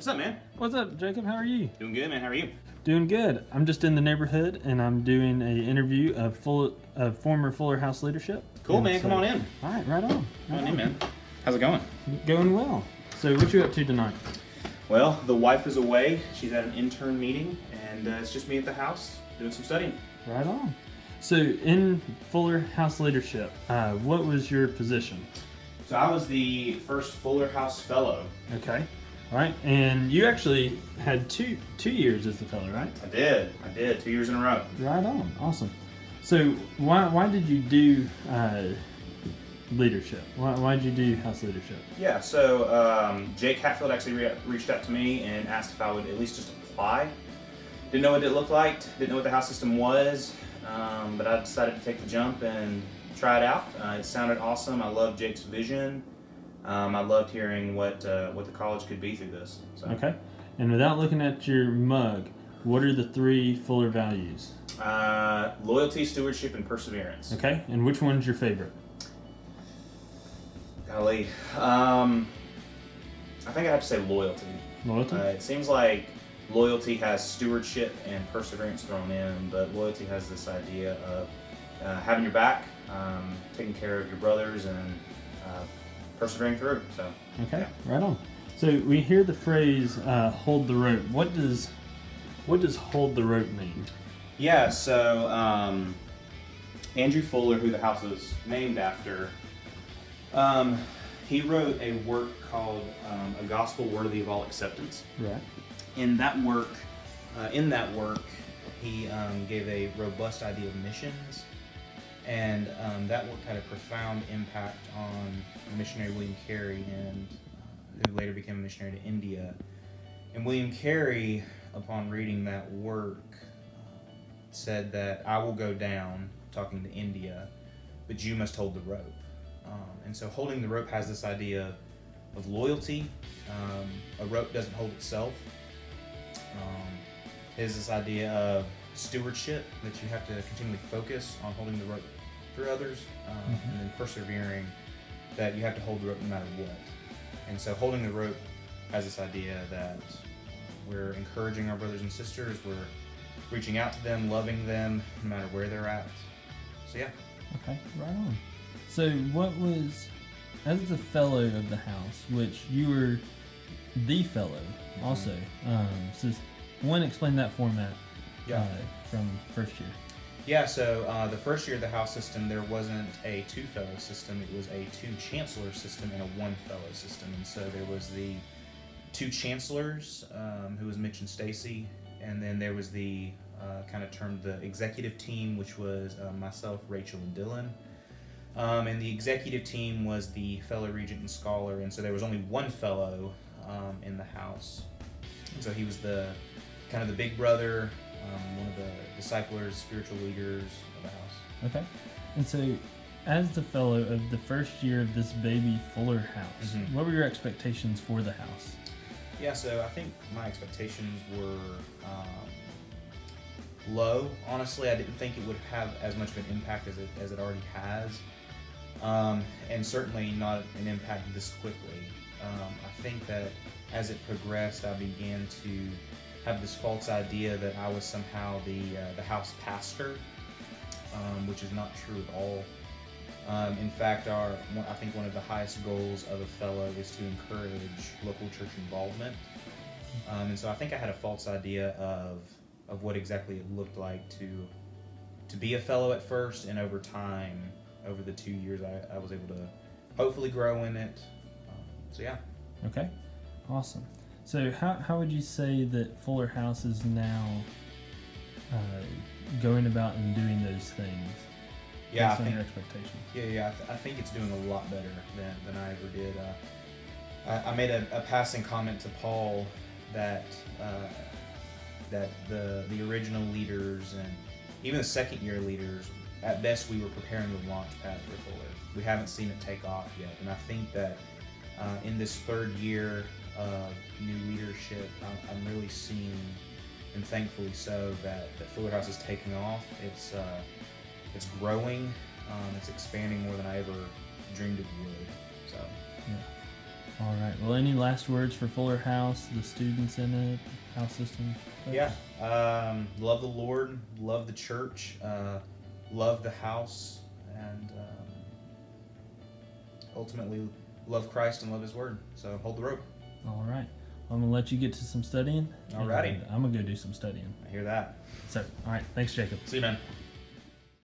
What's up, man? What's up, Jacob? How are you? Doing good, man. How are you? Doing good. I'm just in the neighborhood, and I'm doing a interview of former Fuller House leadership. Cool, And man. Come on in. All right, right on. Come on in, man. How's it going? Going well. So, what you up to tonight? Well, the wife is away. She's at an intern meeting, and it's just me at the house doing some studying. Right on. So, in Fuller House leadership, what was your position? So I was the first Fuller House Fellow. Okay. All right, and you actually had two years as the fellow, right? I did. 2 years in a row. Right on. Awesome. So, why did you do leadership? Why did you do house leadership? Yeah, so Jake Hatfield actually reached out to me and asked if I would at least just apply. Didn't know what it looked like, didn't know what the house system was, but I decided to take the jump and try it out. It sounded awesome. I loved Jake's vision. I loved hearing what the college could be through this. So. Okay. And without looking at your mug, what are the 3 Fuller values? Loyalty, stewardship, and perseverance. Okay. And which one's your favorite? Golly. I think I have to say loyalty. Loyalty? It seems like loyalty has stewardship and perseverance thrown in, but loyalty has this idea of having your back, taking care of your brothers, and persevering through. So. Okay. Yeah. Right on. So we hear the phrase "hold the rope." What does "hold the rope" mean? Yeah. So Andrew Fuller, who the house is named after, he wrote a work called "A Gospel Worthy of All Acceptance." Right. In that work, he gave a robust idea of missions, and that work had a profound impact on missionary William Carey, and who later became a missionary to India. And William Carey, upon reading that work, said that I will go down, talking to India, but you must hold the rope. And so holding the rope has this idea of loyalty. A rope doesn't hold itself. Is this idea of stewardship, that you have to continually focus on holding the rope for others, and then persevering, that you have to hold the rope no matter what. And so holding the rope has this idea that we're encouraging our brothers and sisters, we're reaching out to them, loving them, no matter where they're at. So yeah. Okay, right on. So what was, as the fellow of the house, which you were the fellow also, so explain that format from first year. Yeah, so the first year of the house system, there wasn't a 2-fellow system. It was a 2-chancellor system and a 1-fellow system. And so there was the 2 chancellors, who was Mitch and Stacy, and then there was the kind of termed the executive team, which was myself, Rachel, and Dylan. And the executive team was the fellow regent and scholar, and so there was only 1 fellow in the house. And so he was the kind of the big brother, one of the disciplers, spiritual leaders of the house. Okay. And so, as the fellow of the first year of this baby Fuller house, what were your expectations for the house? Yeah, so I think my expectations were low. Honestly, I didn't think it would have as much of an impact as it already has, and certainly not an impact this quickly. I think that as it progressed, I began to have this false idea that I was somehow the house pastor, which is not true at all. In fact, I think one of the highest goals of a fellow is to encourage local church involvement. And so I think I had a false idea of what exactly it looked like to be a fellow at first, and over time, over the 2 years, I was able to hopefully grow in it. So yeah. Okay, awesome. So how would you say that Fuller House is now going about and doing those things? Yeah, based on your expectations. Yeah. I think it's doing a lot better than I ever did. I made a passing comment to Paul that the original leaders and even the second year leaders, at best, we were preparing the launch pad for Fuller. We haven't seen it take off yet, and I think that in this 3rd year of new leadership, I'm really seeing, and thankfully so, that Fuller House is taking off. It's growing, it's expanding more than I ever dreamed it would. So, All right. Well, any last words for Fuller House, the students in it, house system? Yeah. Love the Lord, love the church, love the house, and ultimately love Christ and love His Word. So hold the rope. All right. I'm going to let you get to some studying. Alrighty. And I'm going to go do some studying. I hear that. So, all right. Thanks, Jacob. See you, man.